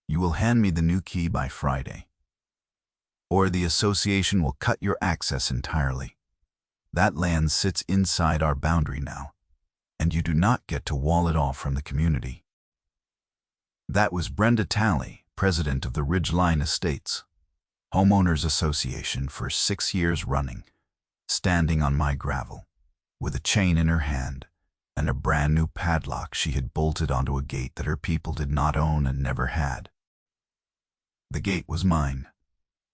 You will hand me the new key by Friday, or the association will cut your access entirely. That land sits inside our boundary now, and you do not get to wall it off from the community." That was Brenda Talley, president of the Ridgeline Estates Homeowners Association for 6 years running, standing on my gravel, with a chain in her hand and a brand new padlock she had bolted onto a gate that her people did not own and never had. The gate was mine.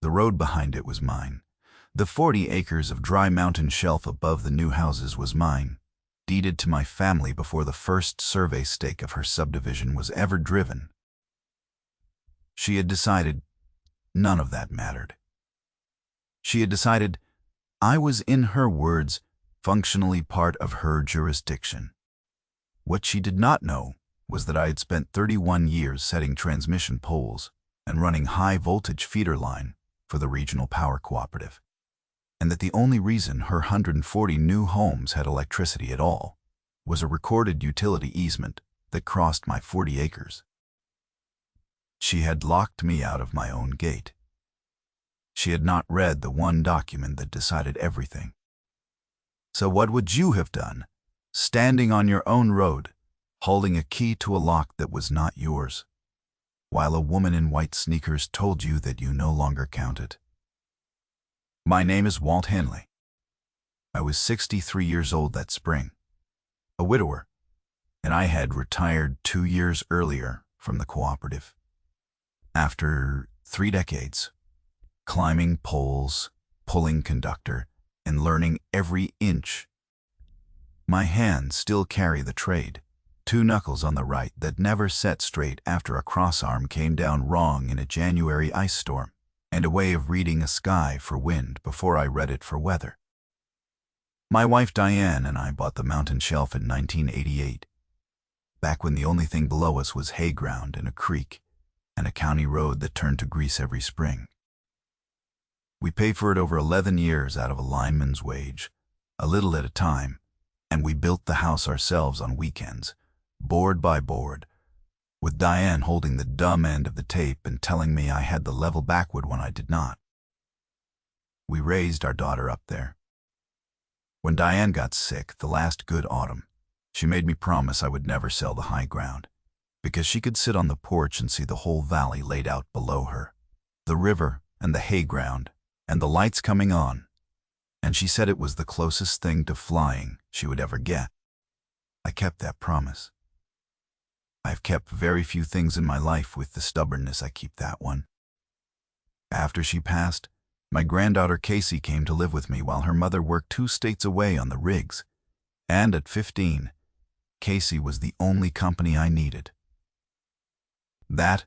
The road behind it was mine. The 40 acres of dry mountain shelf above the new houses was mine, deeded to my family before the first survey stake of her subdivision was ever driven. She had decided none of that mattered. She had decided I was, in her words, functionally part of her jurisdiction. What she did not know was that I had spent 31 years setting transmission poles and running high-voltage feeder line for the Regional Power Cooperative, and that the only reason her 140 new homes had electricity at all was a recorded utility easement that crossed my 40 acres. She had locked me out of my own gate. She had not read the one document that decided everything. So what would you have done, standing on your own road, holding a key to a lock that was not yours, while a woman in white sneakers told you that you no longer counted? My name is Walt Hanley. I was 63 years old that spring, a widower, and I had retired 2 years earlier from the cooperative. After 3 decades, climbing poles, pulling conductor, and learning every inch, my hands still carry the trade, 2 knuckles on the right that never set straight after a crossarm came down wrong in a January ice storm, and a way of reading a sky for wind before I read it for weather. My wife Diane and I bought the mountain shelf in 1988, back when the only thing below us was hay ground and a creek, and a county road that turned to grease every spring. We paid for it over 11 years out of a lineman's wage, a little at a time, and we built the house ourselves on weekends, board by board, with Diane holding the dumb end of the tape and telling me I had the level backward when I did not. We raised our daughter up there. When Diane got sick the last good autumn, she made me promise I would never sell the high ground, because she could sit on the porch and see the whole valley laid out below her, the river and the hay ground and the lights coming on, and she said it was the closest thing to flying she would ever get. I kept that promise. I've kept very few things in my life with the stubbornness I keep that one. After she passed, my granddaughter Casey came to live with me while her mother worked 2 states away on the rigs, and at 15, Casey was the only company I needed. That,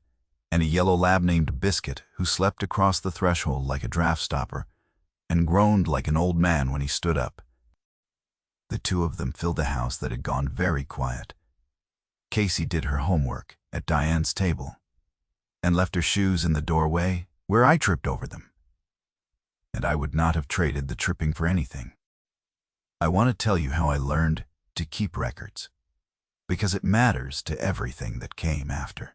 and a yellow lab named Biscuit who slept across the threshold like a draft stopper and groaned like an old man when he stood up. The 2 of them filled a house that had gone very quiet. Casey did her homework at Diane's table and left her shoes in the doorway where I tripped over them. And I would not have traded the tripping for anything. I want to tell you how I learned to keep records, because it matters to everything that came after.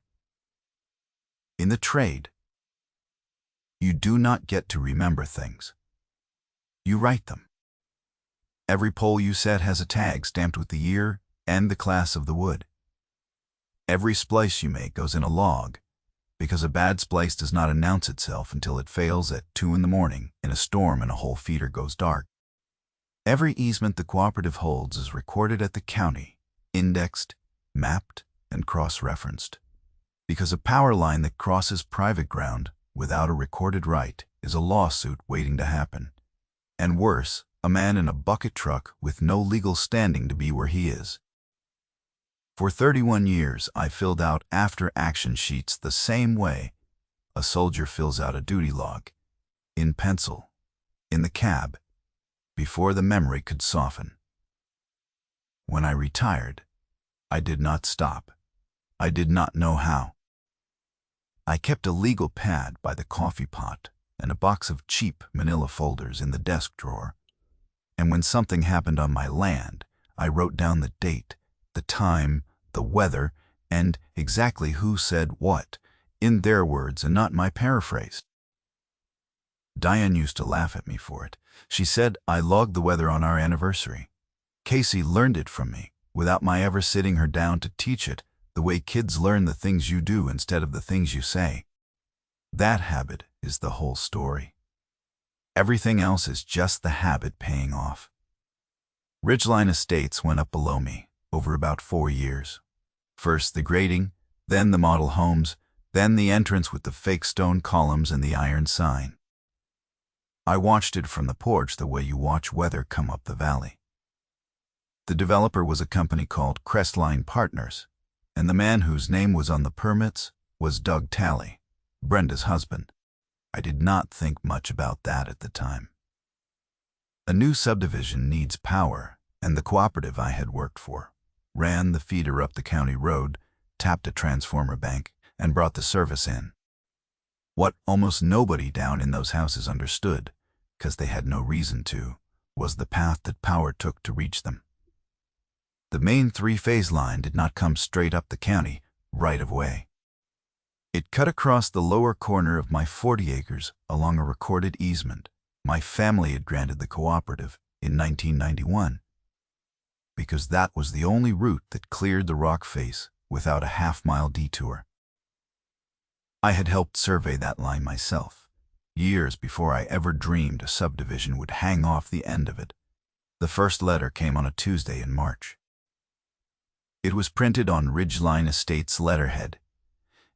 In the trade, you do not get to remember things. You write them. Every pole you set has a tag stamped with the year and the class of the wood. Every splice you make goes in a log, because a bad splice does not announce itself until it fails at 2 in the morning in a storm and a whole feeder goes dark. Every easement the cooperative holds is recorded at the county, indexed, mapped, and cross-referenced, because a power line that crosses private ground without a recorded right is a lawsuit waiting to happen. And worse, a man in a bucket truck with no legal standing to be where he is. For 31 years, I filled out after-action sheets the same way a soldier fills out a duty log, in pencil, in the cab, before the memory could soften. When I retired, I did not stop. I did not know how. I kept a legal pad by the coffee pot and a box of cheap manila folders in the desk drawer, and when something happened on my land, I wrote down the date, the time, the weather, and exactly who said what in their words and not my paraphrase. Diane used to laugh at me for it. She said I logged the weather on our anniversary. Casey learned it from me, without my ever sitting her down to teach it, the way kids learn the things you do instead of the things you say. That habit is the whole story. Everything else is just the habit paying off. Ridgeline Estates went up below me over about 4 years. First the grading, then the model homes, then the entrance with the fake stone columns and the iron sign. I watched it from the porch the way you watch weather come up the valley. The developer was a company called Crestline Partners, and the man whose name was on the permits was Doug Talley, Brenda's husband. I did not think much about that at the time. A new subdivision needs power, and the cooperative I had worked for ran the feeder up the county road, tapped a transformer bank, and brought the service in. What almost nobody down in those houses understood, because they had no reason to, was the path that power took to reach them. The main 3-phase line did not come straight up the county right of way. It cut across the lower corner of my 40 acres along a recorded easement my family had granted the cooperative in 1991, because that was the only route that cleared the rock face without a half-mile detour. I had helped survey that line myself, years before I ever dreamed a subdivision would hang off the end of it. The first letter came on a Tuesday in March. It was printed on Ridgeline Estates letterhead,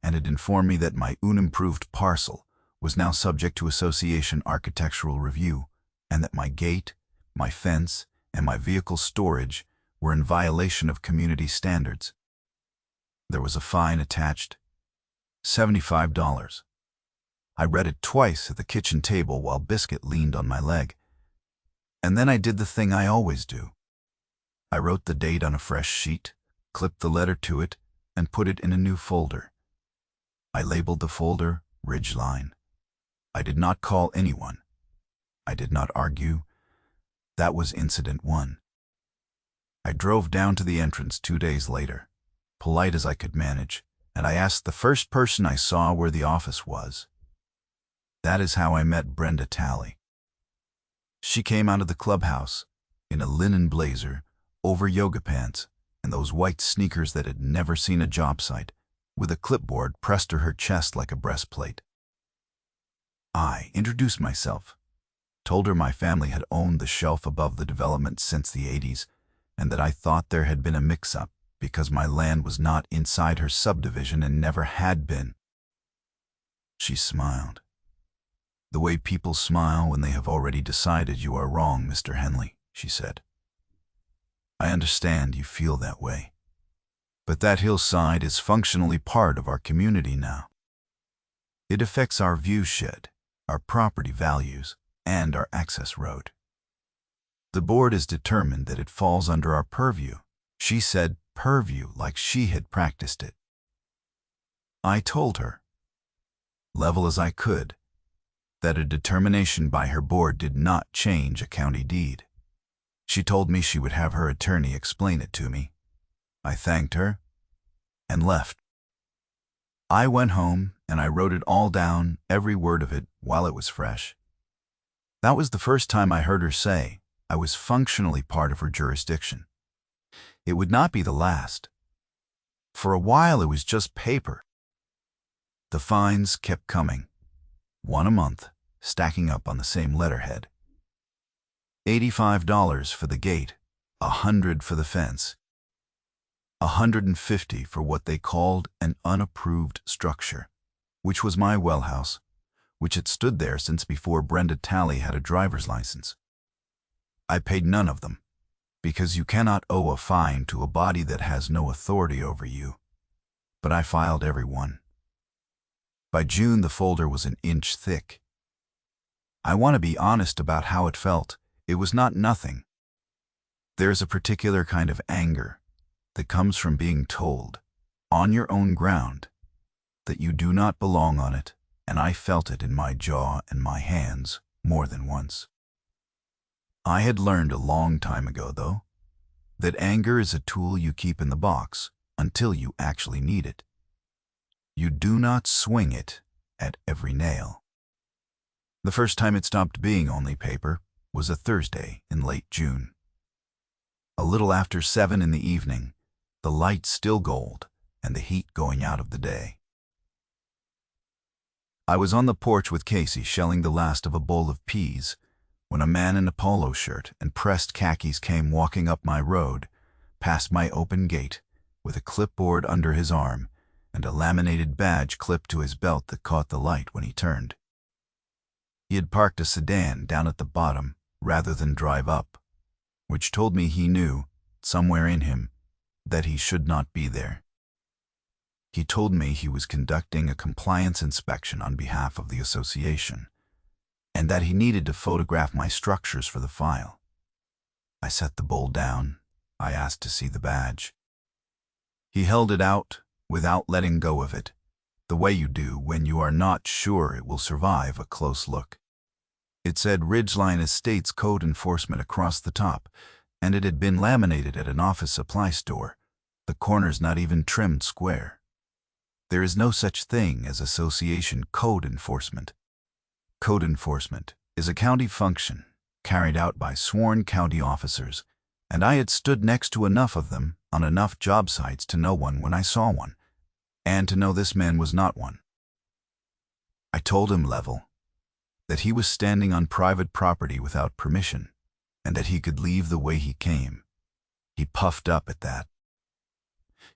and it informed me that my unimproved parcel was now subject to association architectural review, and that my gate, my fence, and my vehicle storage were in violation of community standards. There was a fine attached, $75. I read it twice at the kitchen table while Biscuit leaned on my leg. And then I did the thing I always do. I wrote the date on a fresh sheet, clipped the letter to it, and put it in a new folder. I labeled the folder Ridgeline. I did not call anyone. I did not argue. That was incident 1. I drove down to the entrance 2 days later, polite as I could manage, and I asked the first person I saw where the office was. That is how I met Brenda Talley. She came out of the clubhouse in a linen blazer, over yoga pants, and those white sneakers that had never seen a job site, with a clipboard pressed to her chest like a breastplate. I introduced myself, told her my family had owned the shelf above the development since the 80s, and that I thought there had been a mix-up because my land was not inside her subdivision and never had been. She smiled. The way people smile when they have already decided you are wrong, Mr. Henley, she said. I understand you feel that way, but that hillside is functionally part of our community now. It affects our view shed, our property values, and our access road. The board is determined that it falls under our purview. She said purview like she had practiced it. I told her, level as I could, that a determination by her board did not change a county deed. She told me she would have her attorney explain it to me. I thanked her and left. I went home and I wrote it all down, every word of it, while it was fresh. That was the first time I heard her say I was functionally part of her jurisdiction. It would not be the last. For a while it was just paper. The fines kept coming, 1 a month, stacking up on the same letterhead. $85 for the gate, $100 for the fence, $150 for what they called an unapproved structure, which was my well house, which had stood there since before Brenda Talley had a driver's license. I paid none of them, because you cannot owe a fine to a body that has no authority over you, but I filed every one. By June, the folder was an inch thick. I want to be honest about how it felt. It was not nothing. There's a particular kind of anger that comes from being told, on your own ground, that you do not belong on it, and I felt it in my jaw and my hands more than once. I had learned a long time ago, though, that anger is a tool you keep in the box until you actually need it. You do not swing it at every nail. The first time it stopped being only paper was a Thursday in late June. A little after 7 in the evening, the light still gold and the heat going out of the day. I was on the porch with Casey shelling the last of a bowl of peas when a man in a polo shirt and pressed khakis came walking up my road, past my open gate, with a clipboard under his arm and a laminated badge clipped to his belt that caught the light when he turned. He had parked a sedan down at the bottom rather than drive up, which told me he knew, somewhere in him, that he should not be there. He told me he was conducting a compliance inspection on behalf of the association, and that he needed to photograph my structures for the file. I set the bowl down. I asked to see the badge. He held it out without letting go of it, the way you do when you are not sure it will survive a close look. It said Ridgeline Estates Code Enforcement across the top, and it had been laminated at an office supply store, the corners not even trimmed square. There is no such thing as association code enforcement. Code enforcement is a county function carried out by sworn county officers, and I had stood next to enough of them on enough job sites to know one when I saw one, and to know this man was not one. I told him level that he was standing on private property without permission, and that he could leave the way he came. He puffed up at that.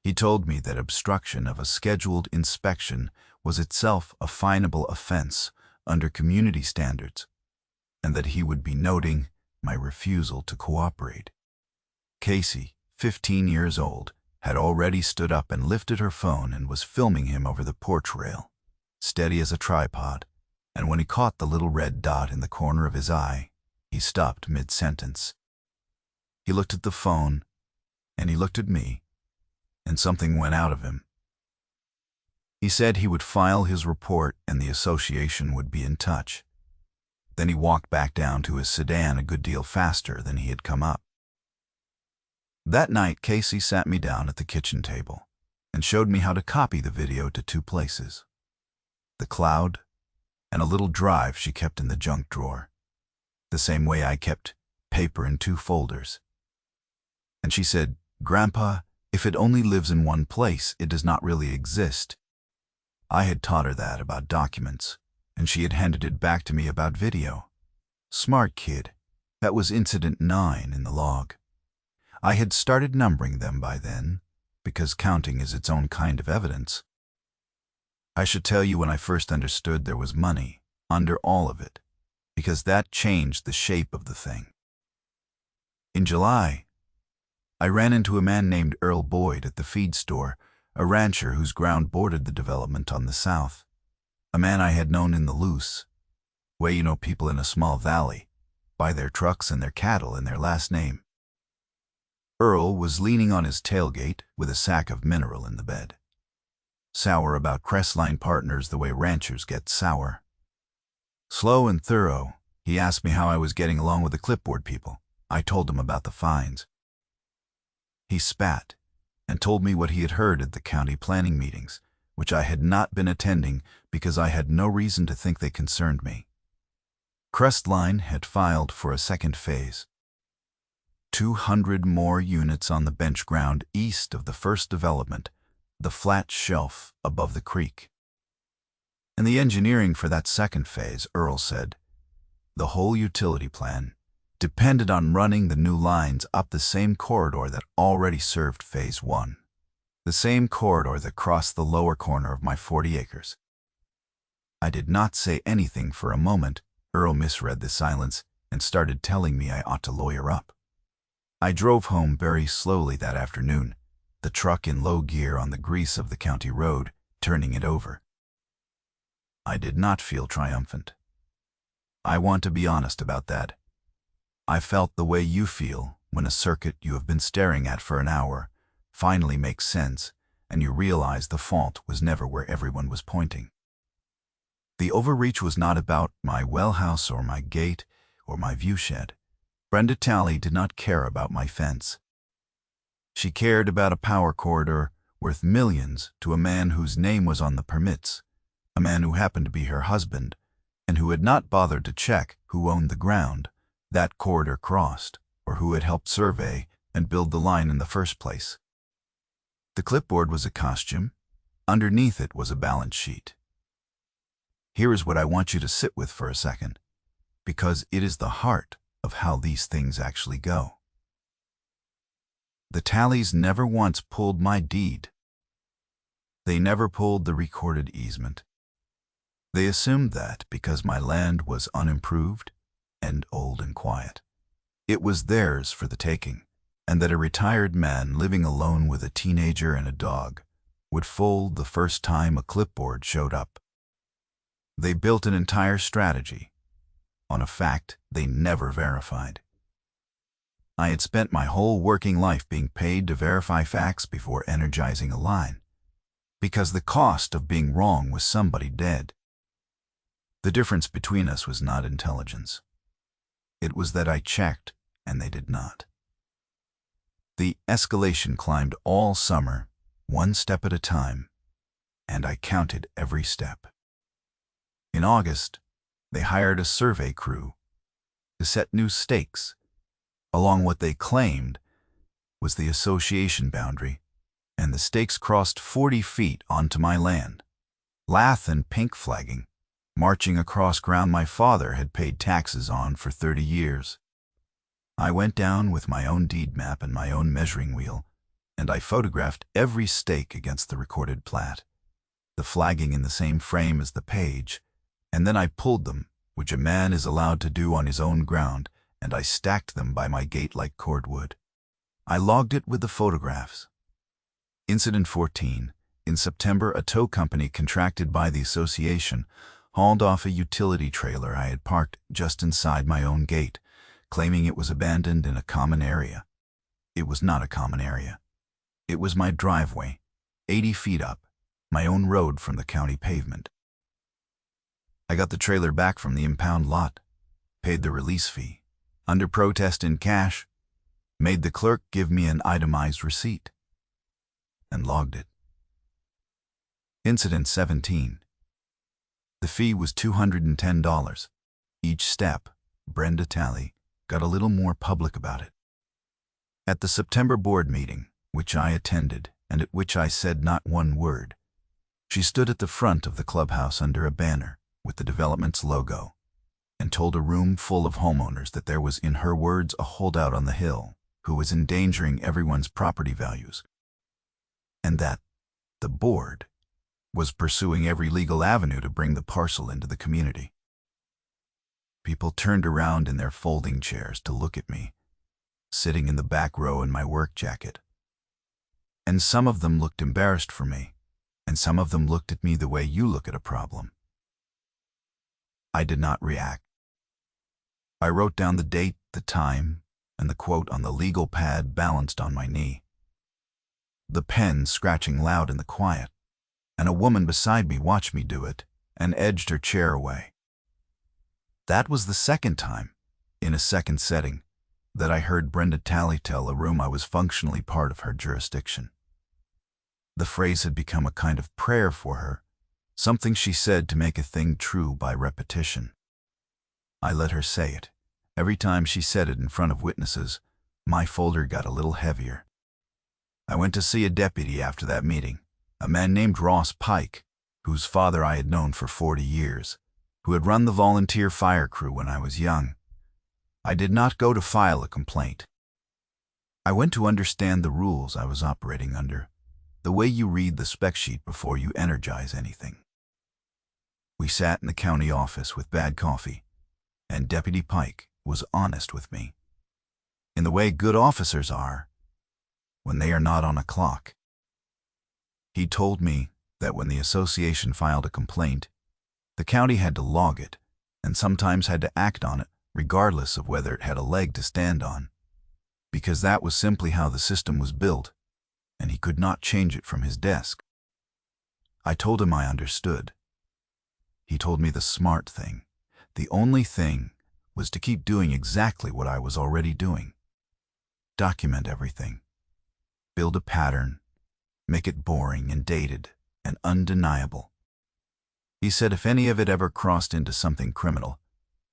He told me that obstruction of a scheduled inspection was itself a finable offense under community standards, and that he would be noting my refusal to cooperate. Casey, 15 years old, had already stood up and lifted her phone and was filming him over the porch rail, steady as a tripod, and when he caught the little red dot in the corner of his eye, he stopped mid-sentence. He looked at the phone, and he looked at me, and something went out of him. He said he would file his report and the association would be in touch. Then he walked back down to his sedan a good deal faster than he had come up. That night, Casey sat me down at the kitchen table and showed me how to copy the video to 2 places: the cloud and a little drive she kept in the junk drawer, the same way I kept paper in 2 folders. And she said, "Grandpa, if it only lives in one place, it does not really exist." I had taught her that about documents, and she had handed it back to me about video. Smart kid. That was incident 9 in the log. I had started numbering them by then, because counting is its own kind of evidence. I should tell you when I first understood there was money under all of it, because that changed the shape of the thing. In July, I ran into a man named Earl Boyd at the feed store, a rancher whose ground bordered the development on the south, a man I had known in the loose, way you know people in a small valley, by their trucks and their cattle and their last name. Earl was leaning on his tailgate with a sack of mineral in the bed. Sour about Crestline Partners the way ranchers get sour. Slow and thorough, he asked me how I was getting along with the clipboard people. I told him about the fines. He spat and told me what he had heard at the county planning meetings, which I had not been attending because I had no reason to think they concerned me. Crestline had filed for a second phase. 200 more units on the bench ground east of the first development, the flat shelf above the creek. And the engineering for that second phase, Earl said, the whole utility plan, depended on running the new lines up the same corridor that already served phase 1, the same corridor that crossed the lower corner of my 40 acres. I did not say anything for a moment. Earl misread the silence and started telling me I ought to lawyer up. I drove home very slowly that afternoon, the truck in low gear on the grease of the county road, turning it over. I did not feel triumphant. I want to be honest about that. I felt the way you feel when a circuit you have been staring at for an hour finally makes sense and you realize the fault was never where everyone was pointing. The overreach was not about my well house or my gate or my view shed. Brenda Talley did not care about my fence. She cared about a power corridor worth millions, to a man whose name was on the permits, a man who happened to be her husband, and who had not bothered to check who owned the ground that corridor crossed, or who had helped survey and build the line in the first place. The clipboard was a costume. Underneath it was a balance sheet. Here is what I want you to sit with for a second, because it is the heart of how these things actually go. The tallies never once pulled my deed. They never pulled the recorded easement. They assumed that because my land was unimproved and old and quiet, it was theirs for the taking, and that a retired man living alone with a teenager and a dog would fold the first time a clipboard showed up. They built an entire strategy on a fact they never verified. I had spent my whole working life being paid to verify facts before energizing a line, because the cost of being wrong was somebody dead. The difference between us was not intelligence. It was that I checked and they did not. The escalation climbed all summer, one step at a time, and I counted every step. In August, they hired a survey crew to set new stakes along what they claimed was the association boundary, and the stakes crossed 40 feet onto my land, lath and pink flagging, marching across ground my father had paid taxes on for 30 years. I went down with my own deed map and my own measuring wheel, and I photographed every stake against the recorded plat, the flagging in the same frame as the page, and then I pulled them, which a man is allowed to do on his own ground, and I stacked them by my gate like cordwood. I logged it with the photographs. Incident 14. In September, a tow company contracted by the association hauled off a utility trailer I had parked just inside my own gate, claiming it was abandoned in a common area. It was not a common area. It was my driveway, 80 feet up, my own road from the county pavement. I got the trailer back from the impound lot, paid the release fee, under protest in cash, made the clerk give me an itemized receipt, and logged it. Incident 17. The fee was $210. Each step, Brenda Talley got a little more public about it. At the September board meeting, which I attended and at which I said not one word, she stood at the front of the clubhouse under a banner with the development's logo and told a room full of homeowners that there was, in her words, a holdout on the hill who was endangering everyone's property values, and that the board was pursuing every legal avenue to bring the parcel into the community. People turned around in their folding chairs to look at me, sitting in the back row in my work jacket. And some of them looked embarrassed for me, and some of them looked at me the way you look at a problem. I did not react. I wrote down the date, the time, and the quote on the legal pad balanced on my knee. The pen scratching loud in the quiet, and a woman beside me watched me do it and edged her chair away. That was the second time, in a second setting, that I heard Brenda Talley tell a room I was functionally part of her jurisdiction. The phrase had become a kind of prayer for her, something she said to make a thing true by repetition. I let her say it. Every time she said it in front of witnesses, my folder got a little heavier. I went to see a deputy after that meeting, a man named Ross Pike, whose father I had known for 40 years, who had run the volunteer fire crew when I was young. I did not go to file a complaint. I went to understand the rules I was operating under, the way you read the spec sheet before you energize anything. We sat in the county office with bad coffee, and Deputy Pike was honest with me, in the way good officers are when they are not on a clock. He told me that when the association filed a complaint, the county had to log it and sometimes had to act on it regardless of whether it had a leg to stand on, because that was simply how the system was built, and he could not change it from his desk. I told him I understood. He told me the smart thing, the only thing, was to keep doing exactly what I was already doing. Document everything. Build a pattern. make it boring and dated and undeniable. He said if any of it ever crossed into something criminal,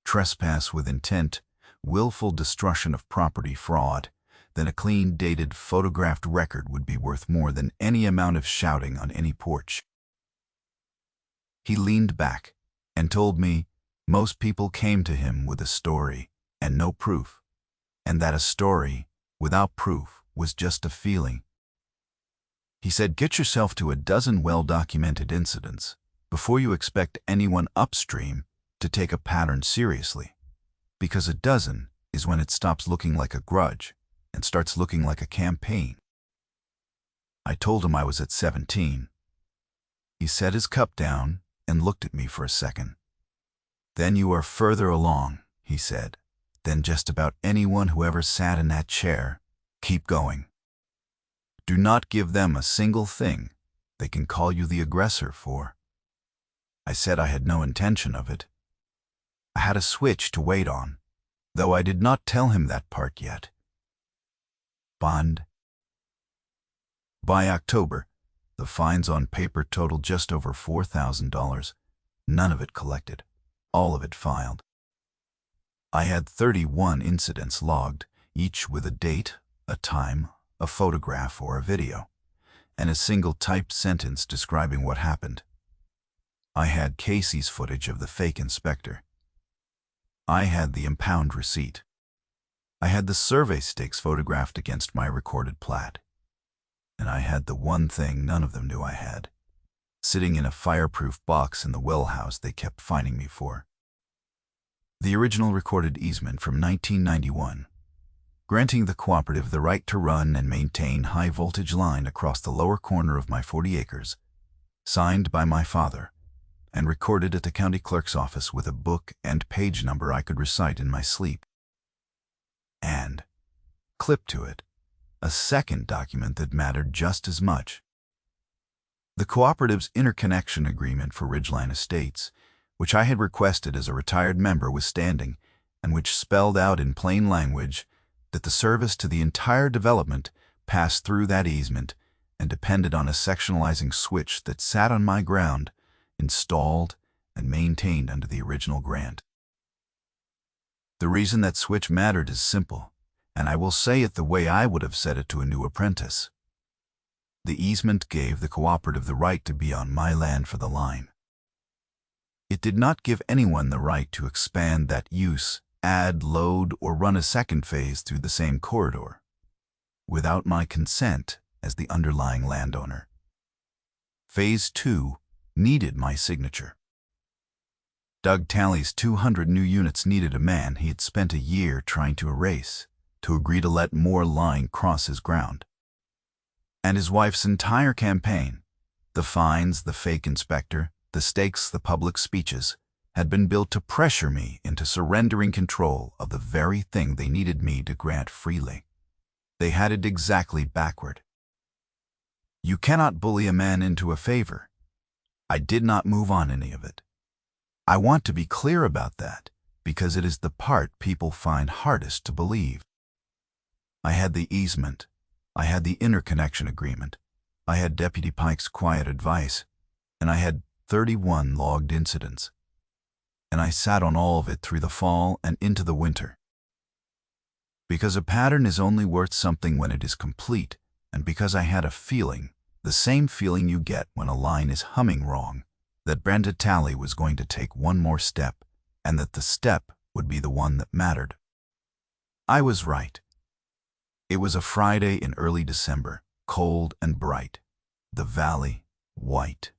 trespass with intent, willful destruction of property, fraud, then a clean, dated, photographed record would be worth more than any amount of shouting on any porch. He leaned back and told me most people came to him with a story and no proof, and that a story without proof was just a feeling. He said, get yourself to a dozen well-documented incidents before you expect anyone upstream to take a pattern seriously, because a dozen is when it stops looking like a grudge and starts looking like a campaign. I told him I was at 17. He set his cup down and looked at me for a second. Then you are further along, he said, than just about anyone who ever sat in that chair. Keep going. Do not give them a single thing they can call you the aggressor for. I said I had no intention of it. I had a switch to wait on, though I did not tell him that part yet. Bond. By October, the fines on paper totaled just over $4,000, none of it collected, all of it filed. I had 31 incidents logged, each with a date, a time, a photograph or a video, and a single typed sentence describing what happened. I had Casey's footage of the fake inspector. I had the impound receipt. I had the survey stakes photographed against my recorded plat. And I had the one thing none of them knew I had, sitting in a fireproof box in the well house they kept fining me for. The original recorded easement from 1991, granting the cooperative the right to run and maintain high-voltage line across the lower corner of my 40 acres, signed by my father, and recorded at the county clerk's office with a book and page number I could recite in my sleep. And, clipped to it, a second document that mattered just as much. The cooperative's interconnection agreement for Ridgeline Estates, which I had requested as a retired member with standing, and which spelled out in plain language that the service to the entire development passed through that easement and depended on a sectionalizing switch that sat on my ground, installed and maintained under the original grant. The reason that switch mattered is simple, and I will say it the way I would have said it to a new apprentice. The easement gave the cooperative the right to be on my land for the line. It did not give anyone the right to expand that use, add, load, or run a second phase through the same corridor, without my consent as the underlying landowner. Phase 2 needed my signature. Doug Talley's 200 new units needed a man he had spent a year trying to erase, to agree to let more line cross his ground. And his wife's entire campaign, the fines, the fake inspector, the stakes, the public speeches, had been built to pressure me into surrendering control of the very thing they needed me to grant freely. They had it exactly backward. You cannot bully a man into a favor. I did not move on any of it. I want to be clear about that, because it is the part people find hardest to believe. I had the easement. I had the interconnection agreement. I had Deputy Pike's quiet advice, and I had 31 logged incidents. And I sat on all of it through the fall and into the winter. Because a pattern is only worth something when it is complete, and because I had a feeling, the same feeling you get when a line is humming wrong, that Brenda Talley was going to take one more step, and that the step would be the one that mattered. I was right. It was a Friday in early December, cold and bright, the valley white,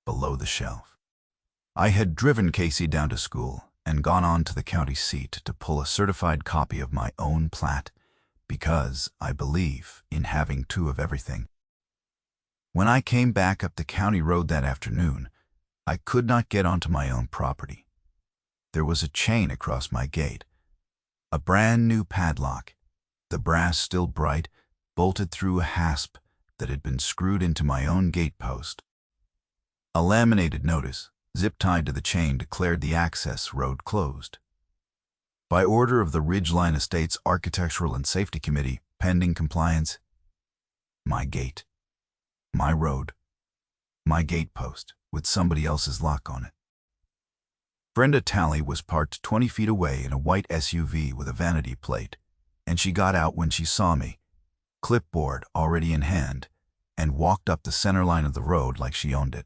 below the shelf. I had driven Casey down to school and gone on to the county seat to pull a certified copy of my own plat, because I believe in having two of everything. When I came back up the county road that afternoon, I could not get onto my own property. There was a chain across my gate, a brand new padlock, the brass still bright, bolted through a hasp that had been screwed into my own gate post. A laminated notice, zip-tied to the chain, declared the access road closed. By order of the Ridgeline Estates Architectural and Safety Committee, pending compliance, my gate. my road, my gate post, with somebody else's lock on it. Brenda Talley was parked 20 feet away in a white SUV with a vanity plate, and she got out when she saw me, clipboard already in hand, and walked up the center line of the road like she owned it.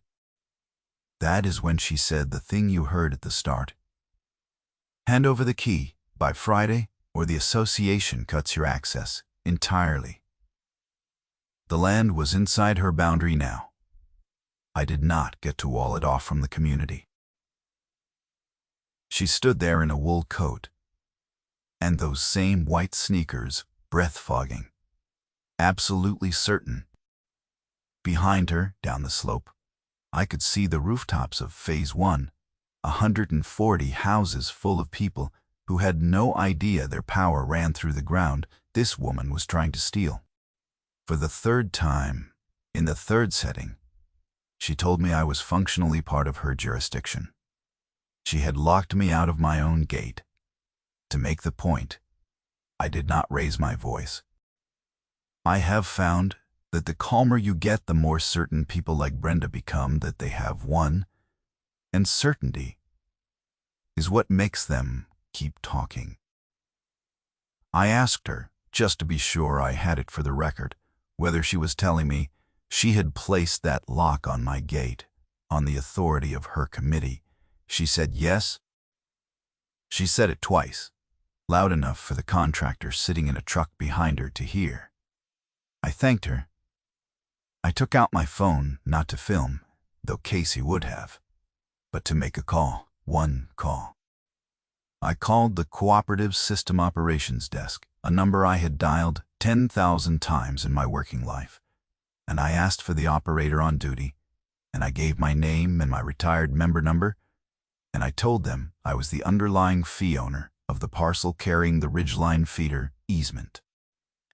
That is when she said the thing you heard at the start. Hand over the key by Friday, or the association cuts your access entirely. The land was inside her boundary now. I did not get to wall it off from the community. She stood there in a wool coat, and those same white sneakers, breath-fogging, absolutely certain. Behind her, down the slope, I could see the rooftops of Phase 1, 140 houses full of people who had no idea their power ran through the ground this woman was trying to steal. For the third time, in the third setting, she told me I was functionally part of her jurisdiction. She had locked me out of my own gate. To make the point, I did not raise my voice. I have found that the calmer you get, the more certain people like Brenda become that they have won, and certainty is what makes them keep talking. I asked her, just to be sure I had it for the record, whether she was telling me she had placed that lock on my gate on the authority of her committee. She said yes. She said it twice, loud enough for the contractor sitting in a truck behind her to hear. I thanked her. I took out my phone, not to film, though Casey would have, but to make a call, one call. I called the Cooperative System Operations Desk, a number I had dialed 10,000 times in my working life, and I asked for the operator on duty, and I gave my name and my retired member number, and I told them I was the underlying fee owner of the parcel carrying the Ridgeline feeder easement,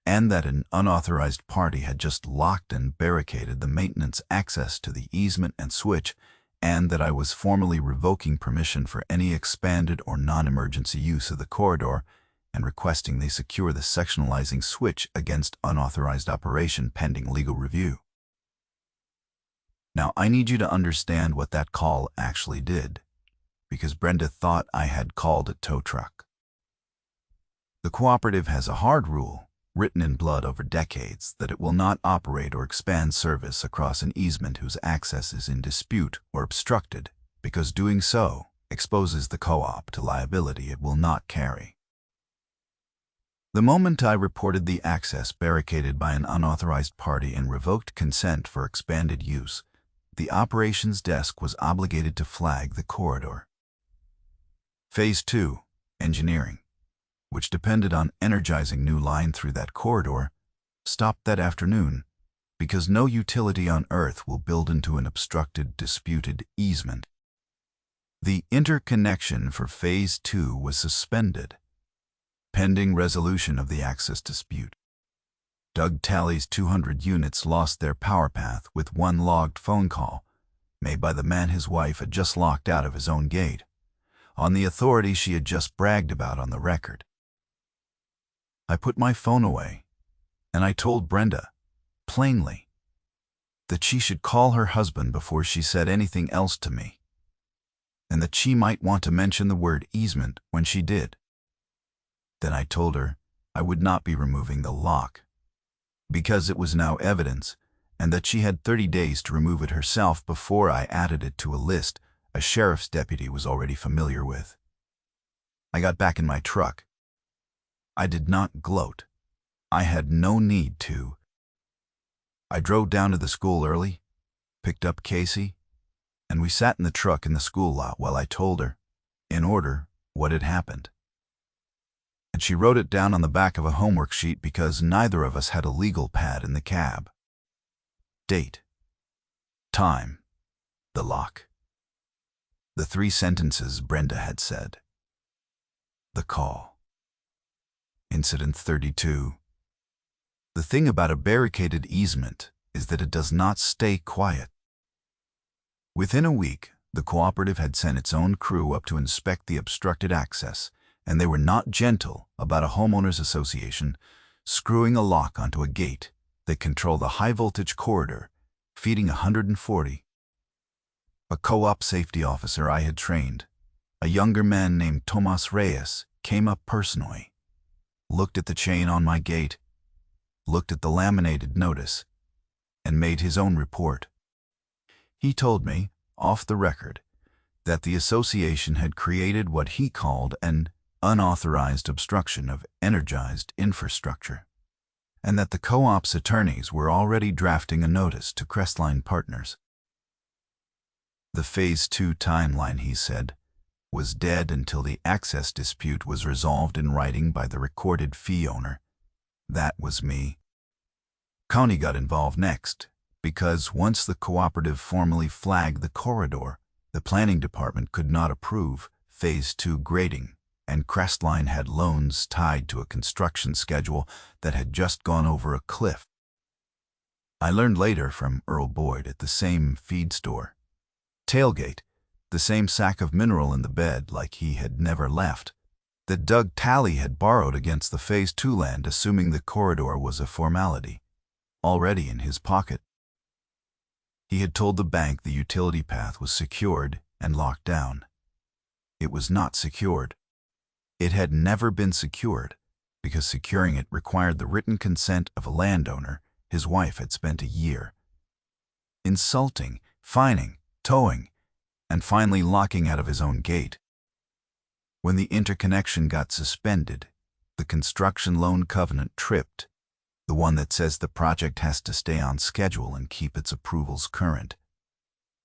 and that an unauthorized party had just locked and barricaded the maintenance access to the easement and switch, and that I was formally revoking permission for any expanded or non-emergency use of the corridor and requesting they secure the sectionalizing switch against unauthorized operation pending legal review. Now, I need you to understand what that call actually did, because Brenda thought I had called a tow truck. The cooperative has a hard rule, written in blood over decades, that it will not operate or expand service across an easement whose access is in dispute or obstructed, because doing so exposes the co-op to liability it will not carry. The moment I reported the access barricaded by an unauthorized party and revoked consent for expanded use, the operations desk was obligated to flag the corridor. Phase 2, engineering, which depended on energizing new line through that corridor, stopped that afternoon because no utility on Earth will build into an obstructed, disputed easement. The interconnection for Phase 2 was suspended, pending resolution of the access dispute. Doug Talley's 200 units lost their power path with one logged phone call made by the man his wife had just locked out of his own gate, on the authority she had just bragged about on the record. I put my phone away, and I told Brenda, plainly, that she should call her husband before she said anything else to me, and that she might want to mention the word easement when she did. Then I told her I would not be removing the lock, because it was now evidence, and that she had 30 days to remove it herself before I added it to a list a sheriff's deputy was already familiar with. I got back in my truck. I did not gloat. I had no need to. I drove down to the school early, picked up Casey, and we sat in the truck in the school lot while I told her, in order, what had happened. And she wrote it down on the back of a homework sheet because neither of us had a legal pad in the cab. Date. Time. The lock. The 3 sentences Brenda had said. The call. Incident 32. The thing about a barricaded easement is that it does not stay quiet. Within a week, the cooperative had sent its own crew up to inspect the obstructed access, and they were not gentle about a homeowners association screwing a lock onto a gate that controlled the high-voltage corridor feeding 140. A co-op safety officer I had trained, a younger man named Tomas Reyes, came up personally, looked at the chain on my gate, looked at the laminated notice, and made his own report. He told me, off the record, that the association had created what he called an unauthorized obstruction of energized infrastructure, and that the co-op's attorneys were already drafting a notice to Crestline Partners. The Phase 2 timeline, he said, was dead until the access dispute was resolved in writing by the recorded fee owner. That was me. County got involved next, because once the cooperative formally flagged the corridor, the planning department could not approve Phase 2 grading, and Crestline had loans tied to a construction schedule that had just gone over a cliff. I learned later from Earl Boyd at the same feed store. Tailgate, the same sack of mineral in the bed like he had never left, that Doug Talley had borrowed against the Phase 2 land, assuming the corridor was a formality, already in his pocket. He had told the bank the utility path was secured and locked down. It was not secured. It had never been secured, because securing it required the written consent of a landowner his wife had spent a year insulting, fining, towing, and finally locking out of his own gate. When the interconnection got suspended, the construction loan covenant tripped, the one that says the project has to stay on schedule and keep its approvals current.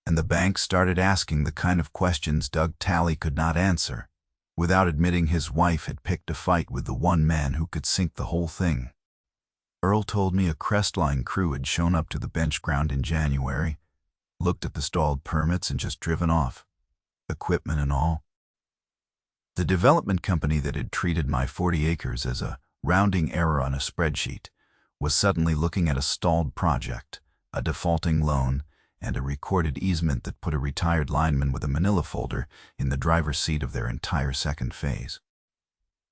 And the bank started asking the kind of questions Doug Talley could not answer, without admitting his wife had picked a fight with the one man who could sink the whole thing. Earl told me a Crestline crew had shown up to the bench ground in January, looked at the stalled permits and just driven off, equipment and all. The development company that had treated my 40 acres as a rounding error on a spreadsheet was suddenly looking at a stalled project, a defaulting loan, and a recorded easement that put a retired lineman with a manila folder in the driver's seat of their entire second phase.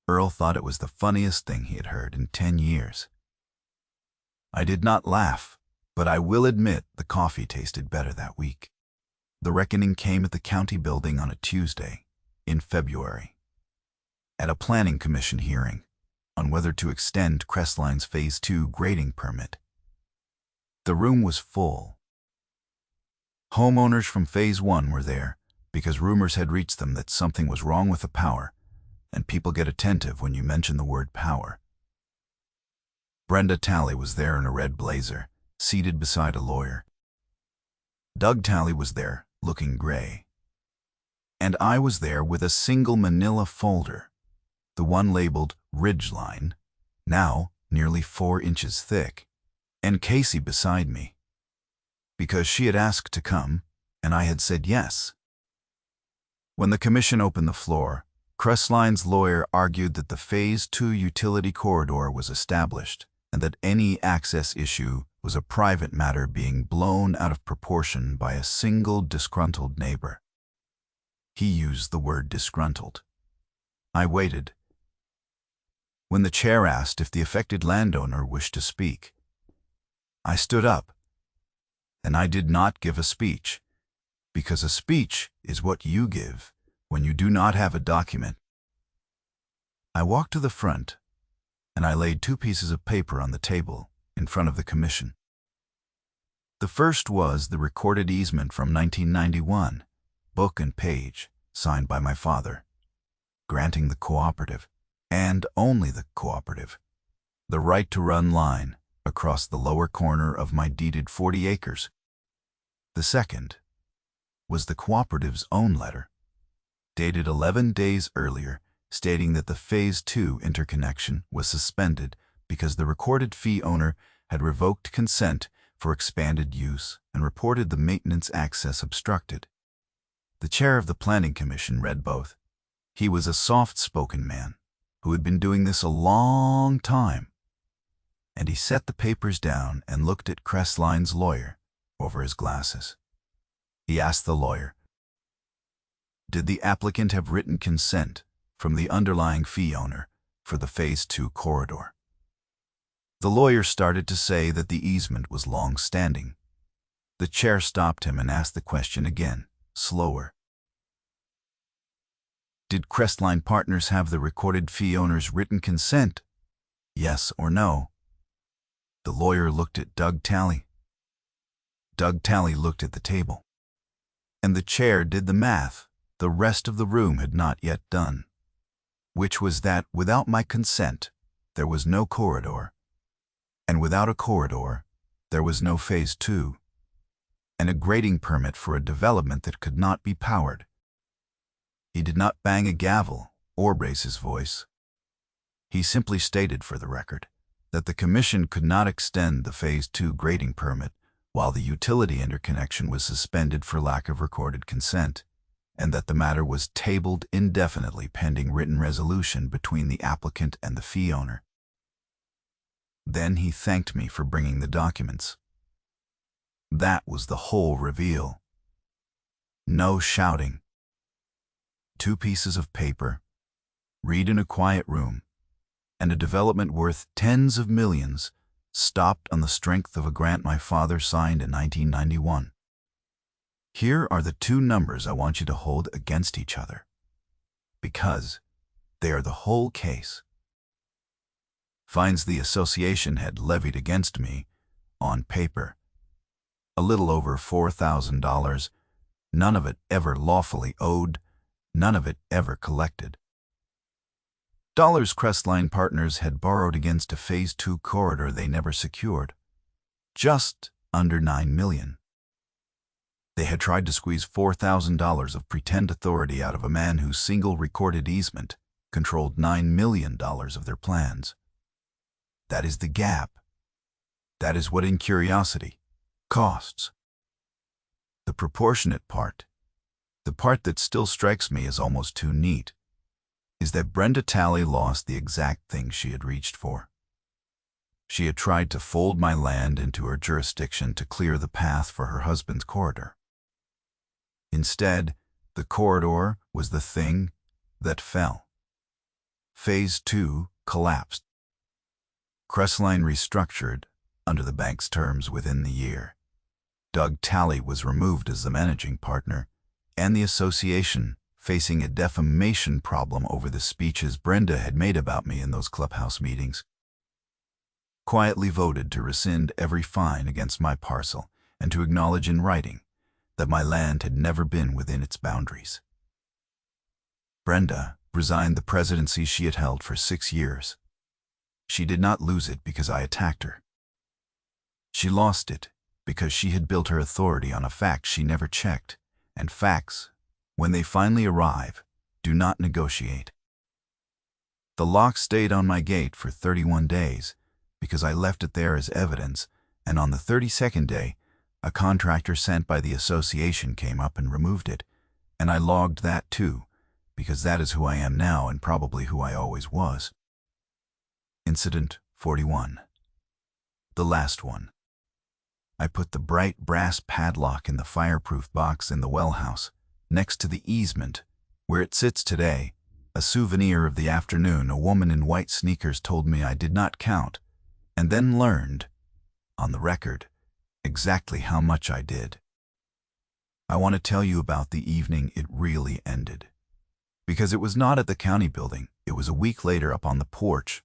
Earl thought it was the funniest thing he had heard in 10 years. I did not laugh, but I will admit the coffee tasted better that week. The reckoning came at the county building on a Tuesday in February, at a planning commission hearing on whether to extend Crestline's Phase 2 grading permit. The room was full. Homeowners from Phase 1 were there because rumors had reached them that something was wrong with the power, and people get attentive when you mention the word power. Brenda Talley was there in a red blazer, seated beside a lawyer. Doug Talley was there, looking gray. And I was there with a single manila folder, the one labeled Ridgeline, now nearly 4 inches thick, and Casey beside me, because she had asked to come, and I had said yes. When the commission opened the floor, Crestline's lawyer argued that the Phase 2 utility corridor was established, and that any access issue was a private matter being blown out of proportion by a single disgruntled neighbor. He used the word disgruntled. I waited. When the chair asked if the affected landowner wished to speak, I stood up, and I did not give a speech, because a speech is what you give when you do not have a document. I walked to the front, and I laid 2 pieces of paper on the table in front of the commission. The first was the recorded easement from 1991, book and page, signed by my father, granting the cooperative, and only the cooperative, the right to run line across the lower corner of my deeded 40 acres. The second was the cooperative's own letter, dated 11 days earlier, stating that the Phase 2 interconnection was suspended because the recorded fee owner had revoked consent for expanded use and reported the maintenance access obstructed. The chair of the Planning Commission read both. He was a soft-spoken man who had been doing this a long time, and he set the papers down and looked at Crestline's lawyer over his glasses. He asked the lawyer, "Did the applicant have written consent from the underlying fee owner for the Phase 2 corridor?" The lawyer started to say that the easement was long-standing, The chair stopped him and asked the question again, slower. Did Crestline Partners have the recorded fee owner's written consent? Yes or no? The lawyer looked at Doug Talley. Doug Talley looked at the table. And the chair did the math the rest of the room had not yet done, which was that without my consent, there was no corridor, and without a corridor, there was no Phase 2, and a grading permit for a development that could not be powered. He did not bang a gavel or raise his voice. He simply stated for the record that the Commission could not extend the Phase 2 grading permit while the utility interconnection was suspended for lack of recorded consent, and that the matter was tabled indefinitely pending written resolution between the applicant and the fee owner. Then he thanked me for bringing the documents. That was the whole reveal. No shouting. 2 pieces of paper, read in a quiet room, and a development worth tens of millions stopped on the strength of a grant my father signed in 1991. Here are the 2 numbers I want you to hold against each other, because they are the whole case. Fines the association had levied against me, on paper, a little over $4,000, none of it ever lawfully owed, none of it ever collected. Crestline Partners had borrowed against a Phase 2 corridor they never secured, just under $9 million. They had tried to squeeze $4,000 of pretend authority out of a man whose single recorded easement controlled $9 million of their plans. That is the gap. That is what incuriosity costs. The proportionate part, the part that still strikes me as almost too neat, is that Brenda Talley lost the exact thing she had reached for. She had tried to fold my land into her jurisdiction to clear the path for her husband's corridor. Instead, the corridor was the thing that fell. Phase 2 collapsed. Crestline restructured under the bank's terms within the year. Doug Talley was removed as the managing partner, and the association, facing a defamation problem over the speeches Brenda had made about me in those clubhouse meetings, quietly voted to rescind every fine against my parcel and to acknowledge in writing that my land had never been within its boundaries. Brenda resigned the presidency she had held for 6 years. She did not lose it because I attacked her. She lost it because she had built her authority on a fact she never checked, and facts, when they finally arrive, do not negotiate. The lock stayed on my gate for 31 days because I left it there as evidence, and on the 32nd day, a contractor sent by the association came up and removed it, and I logged that too, because that is who I am now and probably who I always was. Incident 41. The last one. I put the bright brass padlock in the fireproof box in the well house, next to the easement, where it sits today, a souvenir of the afternoon a woman in white sneakers told me I did not count, and then learned, on the record, exactly how much I did. I want to tell you about the evening it really ended, because it was not at the county building, it was a week later up on the porch,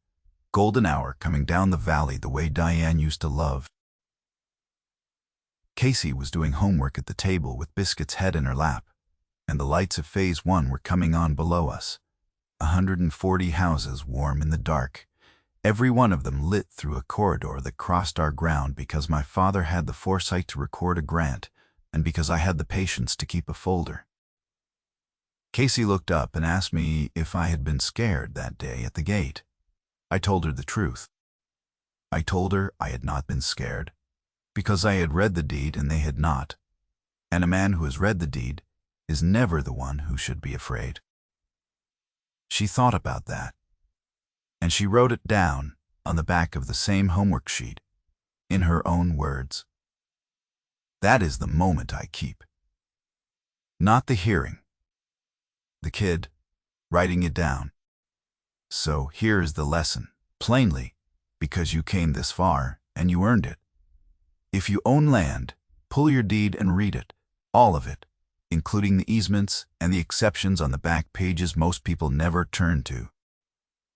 golden hour coming down the valley the way Diane used to love. Casey was doing homework at the table with Biscuit's head in her lap, and the lights of Phase 1 were coming on below us. 140 houses warm in the dark, every one of them lit through a corridor that crossed our ground because my father had the foresight to record a grant and because I had the patience to keep a folder. Casey looked up and asked me if I had been scared that day at the gate. I told her the truth. I told her I had not been scared because I had read the deed and they had not, and a man who has read the deed is never the one who should be afraid. She thought about that, and she wrote it down on the back of the same homework sheet, in her own words. That is the moment I keep. Not the hearing. The kid, writing it down. So here is the lesson, plainly, because you came this far and you earned it. If you own land, Pull your deed and read it, all of it, including the easements and the exceptions on the back pages most people never turn to.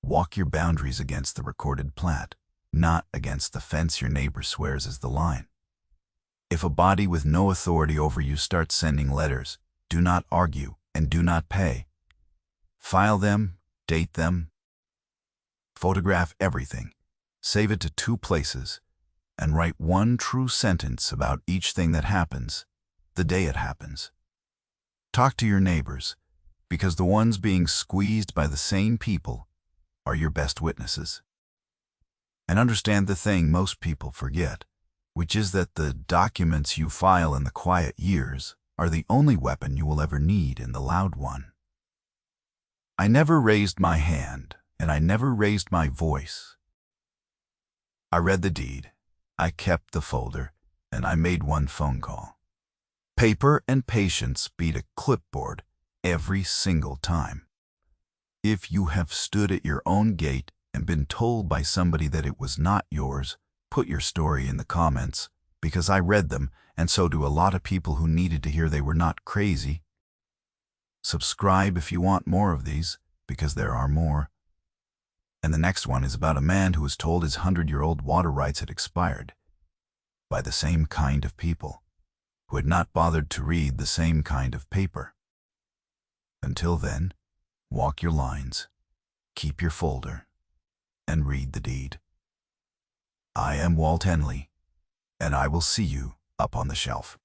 Walk your boundaries against the recorded plat, not against the fence your neighbor swears is the line. If a body with no authority over you starts sending letters, do not argue and do not pay. File them, date them, photograph everything, save it to 2 places, and write 1 true sentence about each thing that happens, the day it happens. Talk to your neighbors, because the ones being squeezed by the same people are your best witnesses. And understand the thing most people forget, which is that the documents you file in the quiet years are the only weapon you will ever need in the loud one. I never raised my hand, and I never raised my voice. I read the deed, I kept the folder, and I made 1 phone call. Paper and patience beat a clipboard every single time. If you have stood at your own gate and been told by somebody that it was not yours, put your story in the comments, because I read them, and so do a lot of people who needed to hear they were not crazy. Subscribe if you want more of these, because there are more. And the next one is about a man who was told his 100-year-old water rights had expired by the same kind of people who had not bothered to read the same kind of paper. Until then, walk your lines, keep your folder, and read the deed. I am Walt Henley, and I will see you up on the shelf.